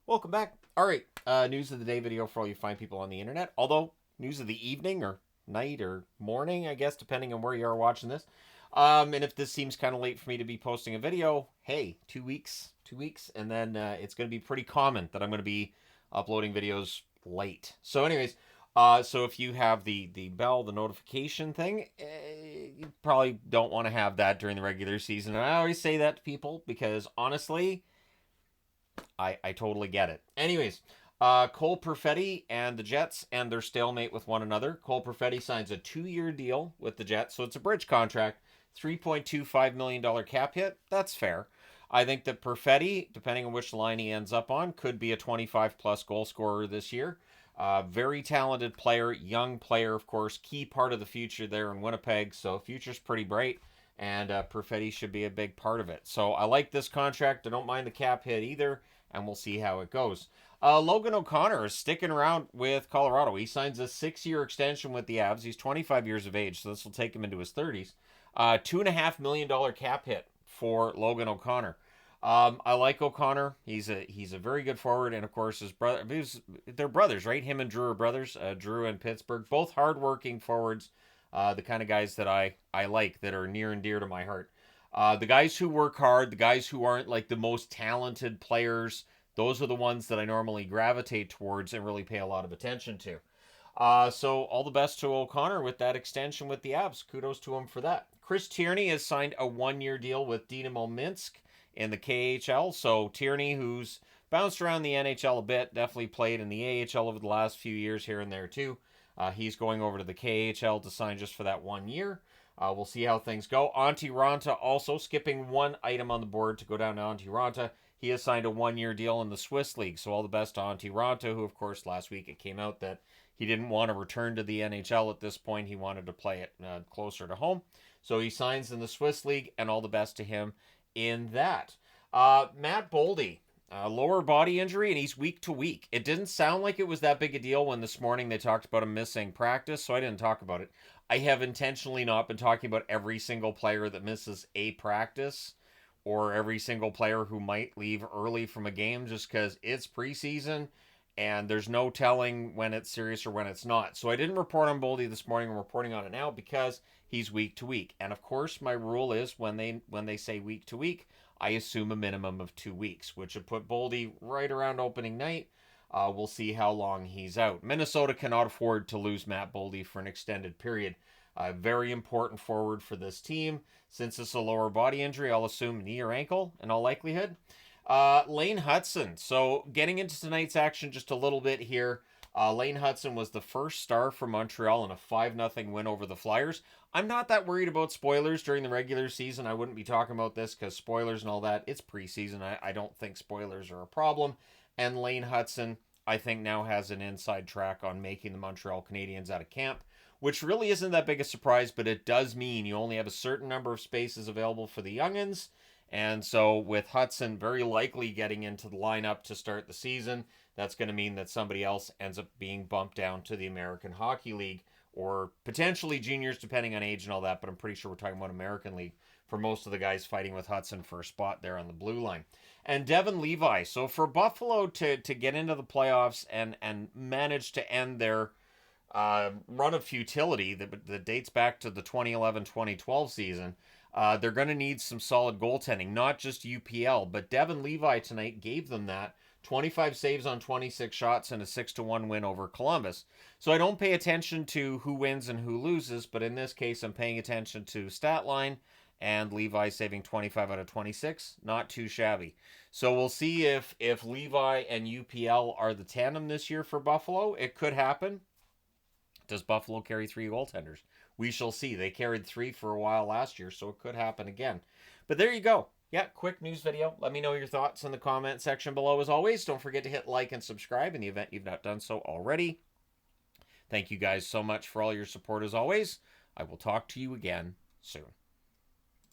Welcome back. All right, news of the day video for all you fine people on the internet. Although, news of the evening or night or morning, I guess, depending on where you are watching this. And if this seems kind of late for me to be posting a video, hey, 2 weeks, and then it's going to be pretty common that I'm going to be uploading videos late. So anyways, so if you have the bell, the notification thing, you probably don't want to have that during the regular season. And I always say that to people because honestly, I totally get it. Anyways, Cole Perfetti and the Jets and their stalemate with one another. Cole Perfetti signs a 2-year deal with the Jets, so it's a bridge contract. $3.25 million cap hit. That's fair. I think that Perfetti, depending on which line he ends up on, could be a 25-plus goal scorer this year. Very talented player, young player, of course, key part of the future there in Winnipeg, so future's pretty bright, and Perfetti should be a big part of it. So I like this contract. I don't mind the cap hit either, and we'll see how it goes. Logan O'Connor is sticking around with Colorado. He signs a 6-year extension with the Avs. He's 25 years of age, so this will take him into his 30s. $2.5 million cap hit for Logan O'Connor. I like O'Connor. He's a very good forward, and of course his brother. They're brothers, right? Him and Drew are brothers. Drew and Pittsburgh, both hardworking forwards. The kind of guys that I like, that are near and dear to my heart. The guys who work hard, the guys who aren't like the most talented players, those are the ones that I normally gravitate towards and really pay a lot of attention to. So all the best to O'Connor with that extension with the Avs. Kudos to him for that. Chris Tierney has signed a 1-year deal with Dynamo Minsk in the KHL. So Tierney, who's bounced around the NHL a bit, definitely played in the AHL over the last few years here and there too. He's going over to the KHL to sign just for that 1 year. We'll see how things go. Antti Ranta also skipping one item on the board to go down to Antti Ranta. He has signed a 1-year deal in the Swiss League. So all the best to Antti Ranta, who of course last week it came out that he didn't want to return to the NHL at this point. He wanted to play it closer to home. So he signs in the Swiss League, and all the best to him in that. Matt Boldy, lower body injury, and he's week to week. It didn't sound like it was that big a deal when this morning they talked about him missing practice, so I didn't talk about it. I have intentionally not been talking about every single player that misses a practice or every single player who might leave early from a game, just because it's preseason and there's no telling when it's serious or when it's not. So I didn't report on Boldy this morning. I'm reporting on it now because he's week to week. And of course, my rule is when they say week to week, I assume a minimum of 2 weeks, which would put Boldy right around opening night. We'll see how long he's out. Minnesota cannot afford to lose Matt Boldy for an extended period. Very important forward for this team. Since it's a lower body injury, I'll assume knee or ankle in all likelihood. Lane Hudson. So getting into tonight's action just a little bit here. Lane Hutson was the first star for Montreal in a 5-0 win over the Flyers. I'm not that worried about spoilers during the regular season. I wouldn't be talking about this because spoilers and all that, it's preseason. I don't think spoilers are a problem. And Lane Hutson, I think, now has an inside track on making the Montreal Canadiens out of camp, which really isn't that big a surprise, but it does mean you only have a certain number of spaces available for the youngins. And so with Hudson very likely getting into the lineup to start the season, that's going to mean that somebody else ends up being bumped down to the American Hockey League, or potentially juniors depending on age and all that, but I'm pretty sure we're talking about American League for most of the guys fighting with Hudson for a spot there on the blue line. And Devin Levi. So for Buffalo to get into the playoffs and manage to end their run of futility that dates back to the 2011-2012 season, they're going to need some solid goaltending, not just UPL, but Devin Levi tonight gave them that. 25 saves on 26 shots and a 6-1 win over Columbus. So I don't pay attention to who wins and who loses, but in this case I'm paying attention to stat line, and Levi saving 25 out of 26, not too shabby. So we'll see if Levi and UPL are the tandem this year for Buffalo. It could happen. Does Buffalo carry 3 goaltenders? We shall see. They carried 3 for a while last year, so it could happen again. But there you go. Yeah, quick news video. Let me know your thoughts in the comment section below. As always, don't forget to hit like and subscribe in the event you've not done so already. Thank you guys so much for all your support as always. I will talk to you again soon.